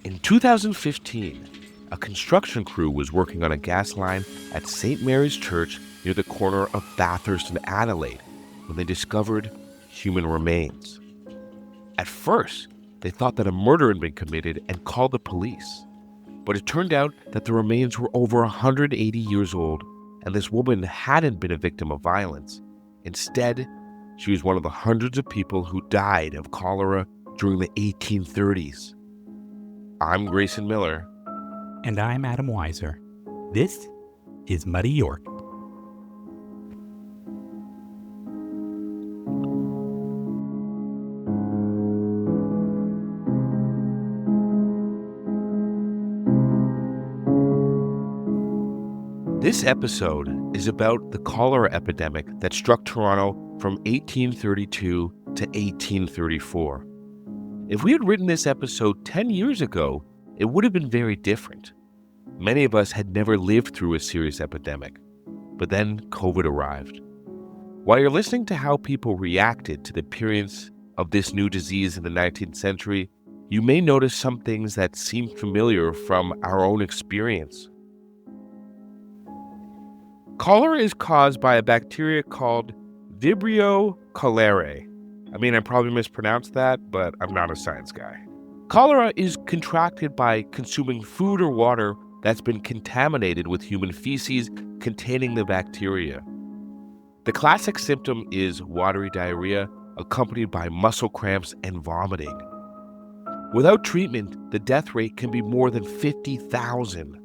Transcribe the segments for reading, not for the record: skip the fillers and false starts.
In 2015, a construction crew was working on a gas line at St. Mary's Church near the corner of Bathurst and Adelaide when they discovered human remains. At first, they thought that a murder had been committed and called the police. But it turned out that the remains were over 180 years old, and this woman hadn't been a victim of violence. Instead, she was one of the hundreds of people who died of cholera during the 1830s. I'm Grayson Miller. And I'm Adam Weiser. This is Muddy York. This episode is about the cholera epidemic that struck Toronto from 1832 to 1834. If we had written this episode 10 years ago, it would have been very different. Many of us had never lived through a serious epidemic, but then COVID arrived. While you're listening to how people reacted to the appearance of this new disease in the 19th century, you may notice some things that seem familiar from our own experience. Cholera is caused by a bacteria called Vibrio cholerae. I probably mispronounced that, but I'm not a science guy. Cholera is contracted by consuming food or water that's been contaminated with human feces containing the bacteria. The classic symptom is watery diarrhea, accompanied by muscle cramps and vomiting. Without treatment, the death rate can be more than 50,000.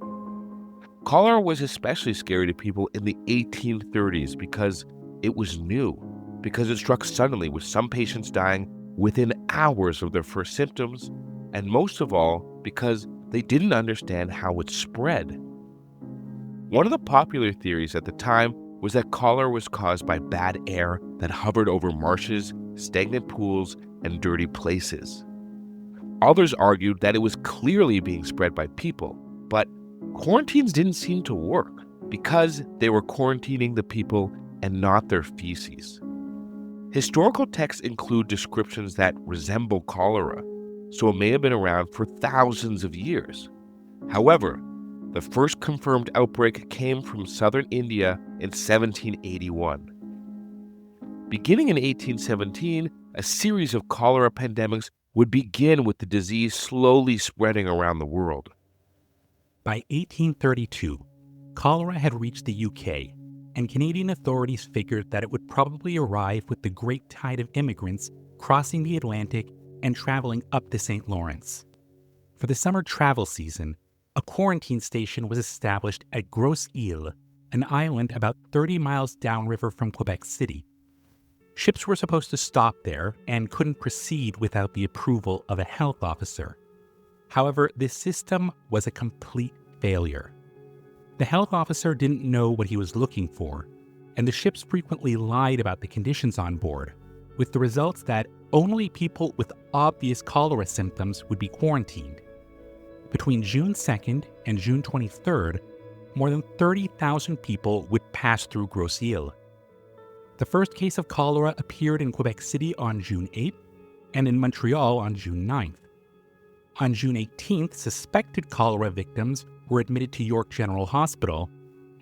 Cholera was especially scary to people in the 1830s because it was new, because it struck suddenly, with some patients dying within hours of their first symptoms, and most of all, because they didn't understand how it spread. One of the popular theories at the time was that cholera was caused by bad air that hovered over marshes, stagnant pools, and dirty places. Others argued that it was clearly being spread by people, but quarantines didn't seem to work because they were quarantining the people and not their feces. Historical texts include descriptions that resemble cholera, so it may have been around for thousands of years. However, the first confirmed outbreak came from southern India in 1781. Beginning in 1817, a series of cholera pandemics would begin, with the disease slowly spreading around the world. By 1832, cholera had reached the UK, and Canadian authorities figured that it would probably arrive with the great tide of immigrants crossing the Atlantic and traveling up the St. Lawrence. For the summer travel season, a quarantine station was established at Grosse-Île, an island about 30 miles downriver from Quebec City. Ships were supposed to stop there and couldn't proceed without the approval of a health officer. However, this system was a complete failure. The health officer didn't know what he was looking for, and the ships frequently lied about the conditions on board, with the results that only people with obvious cholera symptoms would be quarantined. Between June 2nd and June 23rd, more than 30,000 people would pass through Grosse-Île. The first case of cholera appeared in Quebec City on June 8th and in Montreal on June 9th. On June 18th, suspected cholera victims were admitted to York General Hospital,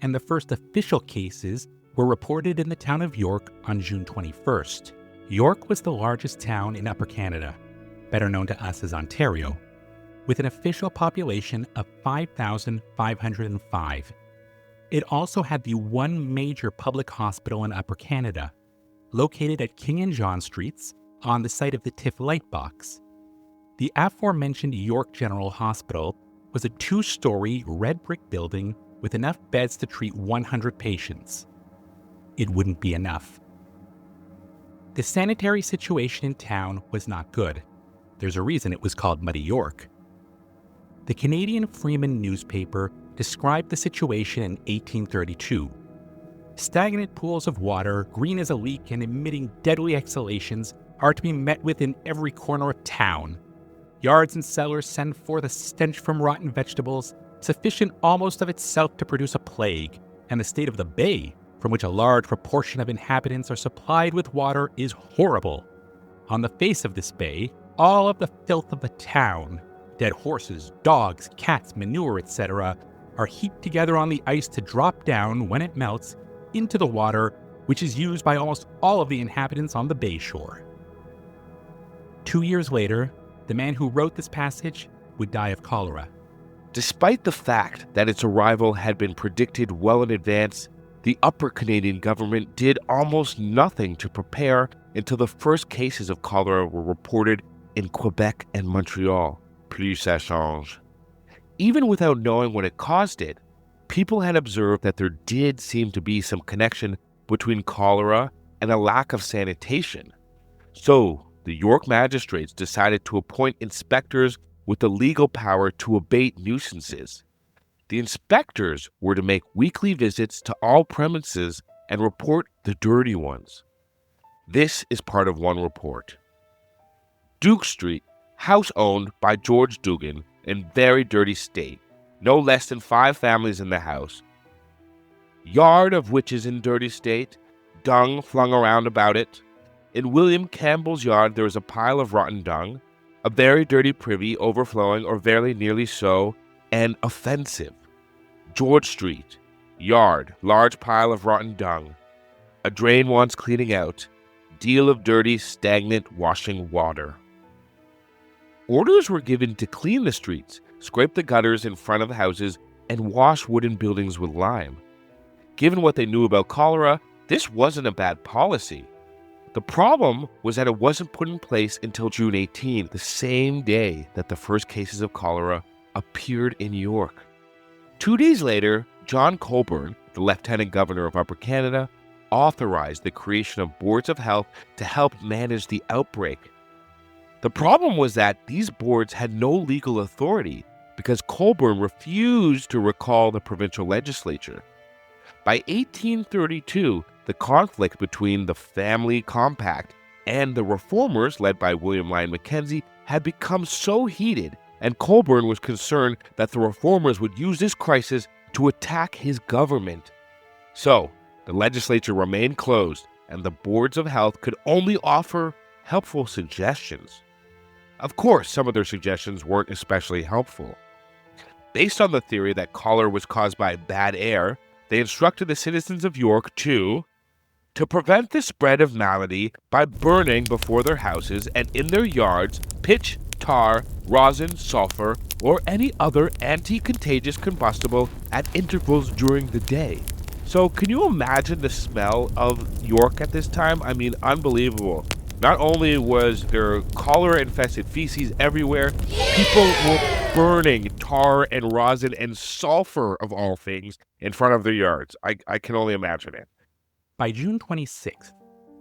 and the first official cases were reported in the town of York on June 21st. York was the largest town in Upper Canada, better known to us as Ontario, with an official population of 5,505. It also had the one major public hospital in Upper Canada, located at King and John Streets on the site of the TIFF Lightbox. The aforementioned York General Hospital was a 2-story red brick building with enough beds to treat 100 patients. It wouldn't be enough. The sanitary situation in town was not good. There's a reason it was called Muddy York. The Canadian Freeman newspaper described the situation in 1832. Stagnant pools of water, green as a leak and emitting deadly exhalations, are to be met with in every corner of town. Yards and cellars send forth a stench from rotten vegetables, sufficient almost of itself to produce a plague, and the state of the bay, from which a large proportion of inhabitants are supplied with water, is horrible. On the face of this bay, all of the filth of the town, Dead horses, dogs, cats, manure, etc. are heaped together on the ice to drop down, when it melts, into the water, which is used by almost all of the inhabitants on the bay shore. 2 years later, the man who wrote this passage would die of cholera. Despite the fact that its arrival had been predicted well in advance, the Upper Canadian government did almost nothing to prepare until the first cases of cholera were reported in Quebec and Montreal. Plus ça change. Even without knowing what had caused it, people had observed that there did seem to be some connection between cholera and a lack of sanitation. So, the York magistrates decided to appoint inspectors with the legal power to abate nuisances. The inspectors were to make weekly visits to all premises and report the dirty ones. This is part of one report. Duke Street, house owned by George Dugan, in very dirty state. No less than 5 families in the house. Yard of which is in dirty state, dung flung around about it. In William Campbell's yard there is a pile of rotten dung, a very dirty privy overflowing or very nearly so, and offensive. George Street, yard, large pile of rotten dung. A drain wants cleaning out. Deal of dirty, stagnant washing water. Orders were given to clean the streets, scrape the gutters in front of the houses, and wash wooden buildings with lime. Given what they knew about cholera, this wasn't a bad policy. The problem was that it wasn't put in place until June 18, the same day that the first cases of cholera appeared in York. 2 days later, John Colborne, the Lieutenant Governor of Upper Canada, authorized the creation of boards of health to help manage the outbreak. The problem was that these boards had no legal authority because Colborne refused to recall the provincial legislature. By 1832, the conflict between the Family Compact and the Reformers, led by William Lyon Mackenzie, had become so heated, and Colborne was concerned that the Reformers would use this crisis to attack his government. So, the legislature remained closed, and the boards of health could only offer helpful suggestions. Of course, some of their suggestions weren't especially helpful. Based on the theory that cholera was caused by bad air, they instructed the citizens of York to prevent the spread of malady by burning before their houses and in their yards pitch, tar, rosin, sulfur, or any other anti-contagious combustible at intervals during the day. So can you imagine the smell of York at this time? I mean, unbelievable. Not only was there cholera-infested feces everywhere, people were burning tar and rosin and sulfur, of all things, in front of their yards. I can only imagine it. By June 26th,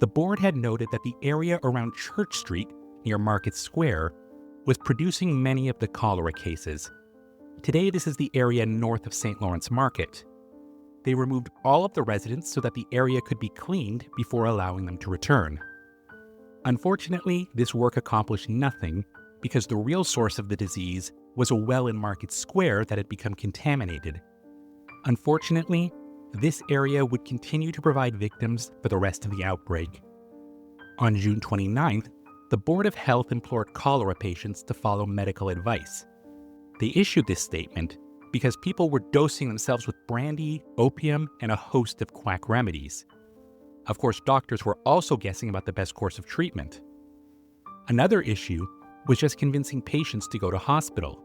the board had noted that the area around Church Street, near Market Square, was producing many of the cholera cases. Today, this is the area north of St. Lawrence Market. They removed all of the residents so that the area could be cleaned before allowing them to return. Unfortunately, this work accomplished nothing because the real source of the disease was a well in Market Square that had become contaminated. Unfortunately, this area would continue to provide victims for the rest of the outbreak. On June 29th, the Board of Health implored cholera patients to follow medical advice. They issued this statement because people were dosing themselves with brandy, opium, and a host of quack remedies. Of course, doctors were also guessing about the best course of treatment. Another issue was just convincing patients to go to hospital.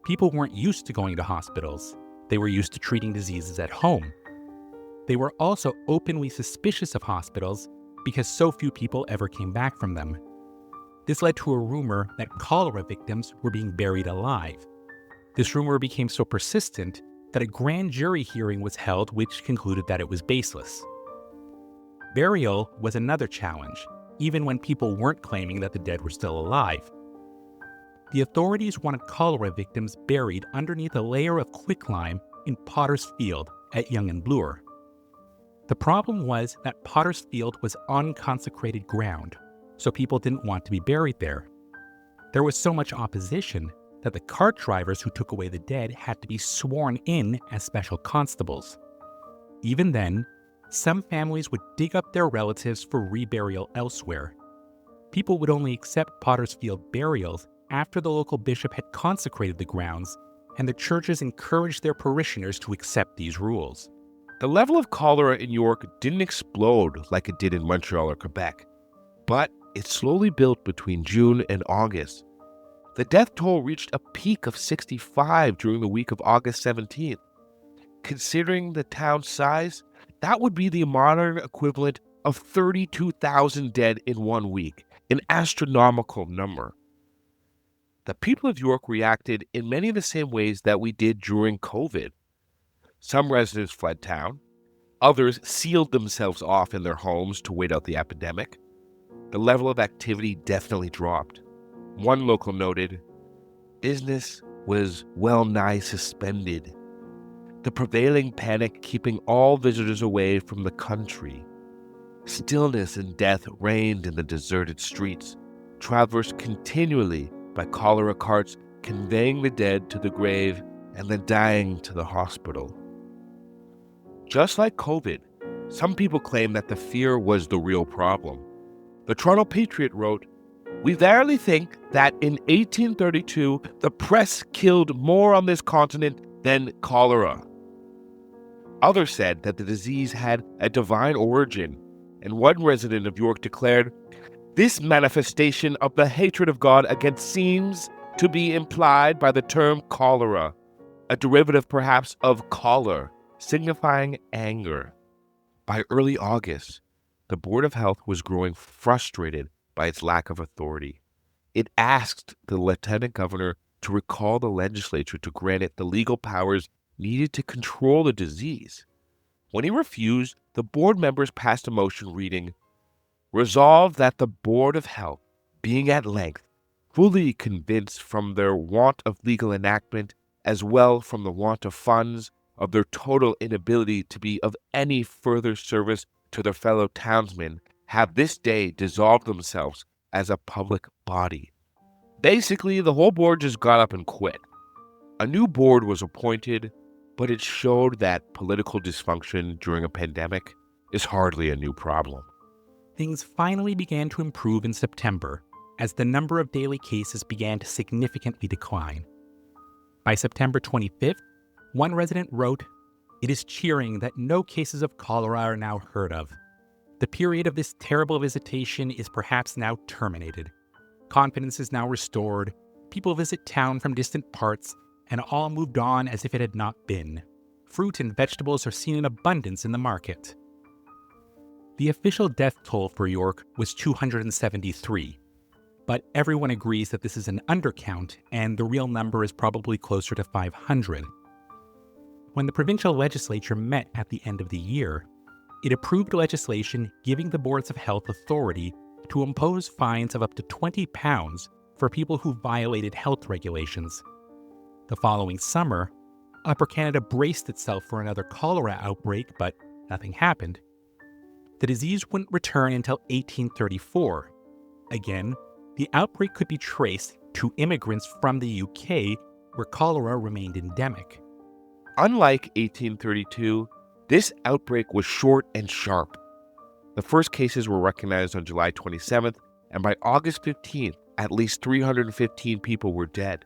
People weren't used to going to hospitals. They were used to treating diseases at home. They were also openly suspicious of hospitals because so few people ever came back from them. This led to a rumor that cholera victims were being buried alive. This rumor became so persistent that a grand jury hearing was held which concluded that it was baseless. Burial was another challenge, even when people weren't claiming that the dead were still alive. The authorities wanted cholera victims buried underneath a layer of quicklime in Potter's Field at Yonge and Bloor. The problem was that Potter's Field was unconsecrated ground, so people didn't want to be buried there. There was so much opposition that the cart drivers who took away the dead had to be sworn in as special constables. Even then, some families would dig up their relatives for reburial elsewhere. People would only accept Potter's Field burials after the local bishop had consecrated the grounds, and the churches encouraged their parishioners to accept these rules. The level of cholera in York didn't explode like it did in Montreal or Quebec, but it slowly built between June and August. The death toll reached a peak of 65 during the week of August 17th. Considering the town's size, that would be the modern equivalent of 32,000 dead in 1 week, an astronomical number. The people of York reacted in many of the same ways that we did during COVID. Some residents fled town. Others sealed themselves off in their homes to wait out the epidemic. The level of activity definitely dropped. One local noted, "Business was well nigh suspended. The prevailing panic keeping all visitors away from the country. Stillness and death reigned in the deserted streets, traversed continually by cholera carts conveying the dead to the grave and the dying to the hospital." Just like COVID, some people claim that the fear was the real problem. The Toronto Patriot wrote, "We verily think that in 1832 the press killed more on this continent than cholera." Others said that the disease had a divine origin, and one resident of York declared, "This manifestation of the hatred of God against seems to be implied by the term cholera, a derivative perhaps of choler, signifying anger." By early August, the Board of Health was growing frustrated by its lack of authority. It asked the Lieutenant Governor to recall the legislature to grant it the legal powers needed to control the disease. When he refused, the board members passed a motion reading, "Resolved that the Board of Health, being at length fully convinced from their want of legal enactment, as well from the want of funds, of their total inability to be of any further service to their fellow townsmen, have this day dissolved themselves as a public body." Basically, the whole board just got up and quit. A new board was appointed, but it showed that political dysfunction during a pandemic is hardly a new problem. Things finally began to improve in September as the number of daily cases began to significantly decline. By September 25th, one resident wrote, "It is cheering that no cases of cholera are now heard of. The period of this terrible visitation is perhaps now terminated. Confidence is now restored. People visit town from distant parts, and all moved on as if it had not been. Fruit and vegetables are seen in abundance in the market." The official death toll for York was 273, but everyone agrees that this is an undercount and the real number is probably closer to 500. When the provincial legislature met at the end of the year, it approved legislation giving the boards of health authority to impose fines of up to £20 for people who violated health regulations. The following summer, Upper Canada braced itself for another cholera outbreak, but nothing happened. The disease wouldn't return until 1834. Again, the outbreak could be traced to immigrants from the UK, where cholera remained endemic. Unlike 1832, this outbreak was short and sharp. The first cases were recognized on July 27th, and by August 15th, at least 315 people were dead.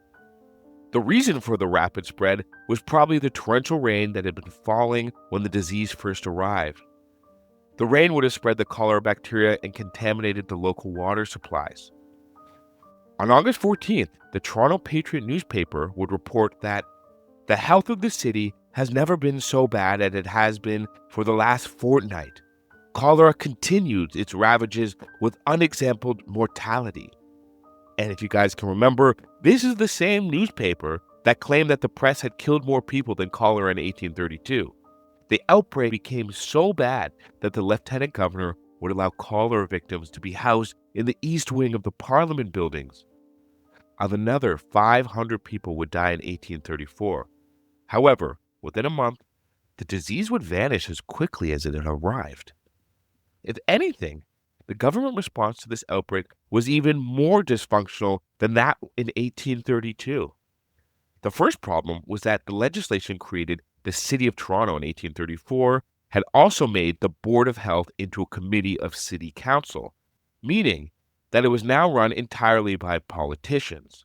The reason for the rapid spread was probably the torrential rain that had been falling when the disease first arrived. The rain would have spread the cholera bacteria and contaminated the local water supplies. On August 14th, the Toronto Patriot newspaper would report that the health of the city has never been so bad as it has been for the last fortnight. Cholera continued its ravages with unexampled mortality. And if you guys can remember, this is the same newspaper that claimed that the press had killed more people than cholera in 1832. The outbreak became so bad that the lieutenant governor would allow cholera victims to be housed in the east wing of the Parliament buildings. Another 500 people would die in 1834. However, within a month, the disease would vanish as quickly as it had arrived. If anything, the government response to this outbreak was even more dysfunctional than that in 1832. The first problem was that the legislation created the City of Toronto in 1834 had also made the Board of Health into a committee of City Council, meaning that it was now run entirely by politicians.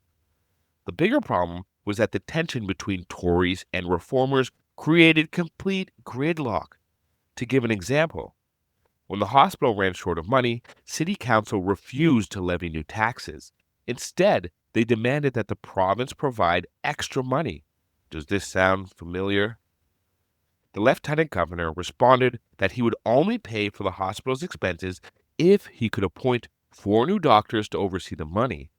The bigger problem was that the tension between Tories and reformers created complete gridlock. To give an example, when the hospital ran short of money, city council refused to levy new taxes. Instead, they demanded that the province provide extra money. Does this sound familiar? The lieutenant governor responded that he would only pay for the hospital's expenses if he could appoint 4 new doctors to oversee the money.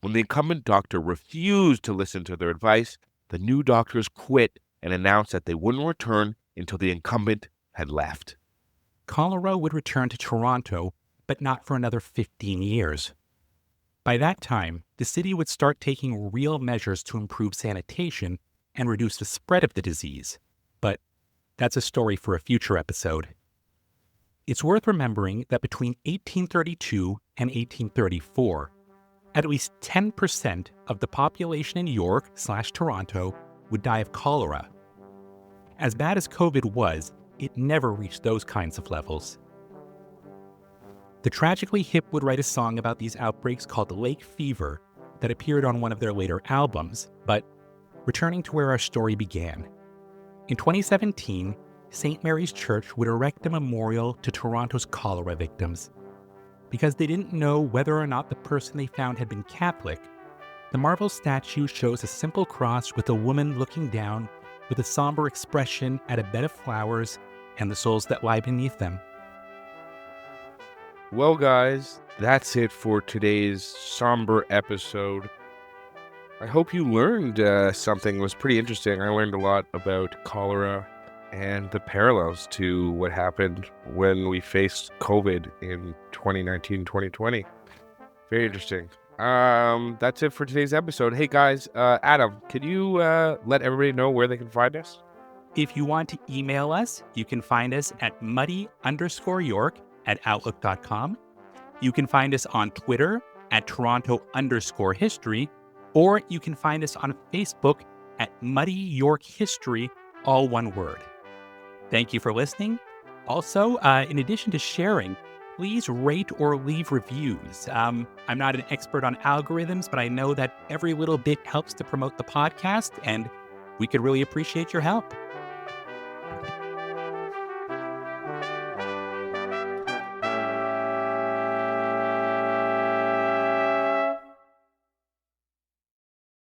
When the incumbent doctor refused to listen to their advice, the new doctors quit and announced that they wouldn't return until the incumbent had left. Cholera would return to Toronto, but not for another 15 years. By that time, the city would start taking real measures to improve sanitation and reduce the spread of the disease. But that's a story for a future episode. It's worth remembering that between 1832 and 1834, at least 10% of the population in York/Toronto would die of cholera. As bad as COVID was, it never reached those kinds of levels. The Tragically Hip would write a song about these outbreaks called Lake Fever that appeared on one of their later albums, but returning to where our story began. In 2017, St. Mary's Church would erect a memorial to Toronto's cholera victims. Because they didn't know whether or not the person they found had been Catholic, the marble statue shows a simple cross with a woman looking down with a somber expression at a bed of flowers and the souls that lie beneath them. Well, guys, that's it for today's somber episode. I hope you learned something. It was pretty interesting. I learned a lot about cholera and the parallels to what happened when we faced COVID in 2019-2020. Very interesting. That's it for today's episode. Hey, guys, Adam, could you let everybody know where they can find us? If you want to email us, you can find us at muddy_york@outlook.com. You can find us on Twitter at Toronto_history, or you can find us on Facebook at Muddy York History, all one word. Thank you for listening. Also, in addition to sharing, please rate or leave reviews. I'm not an expert on algorithms, but I know that every little bit helps to promote the podcast, and we could really appreciate your help.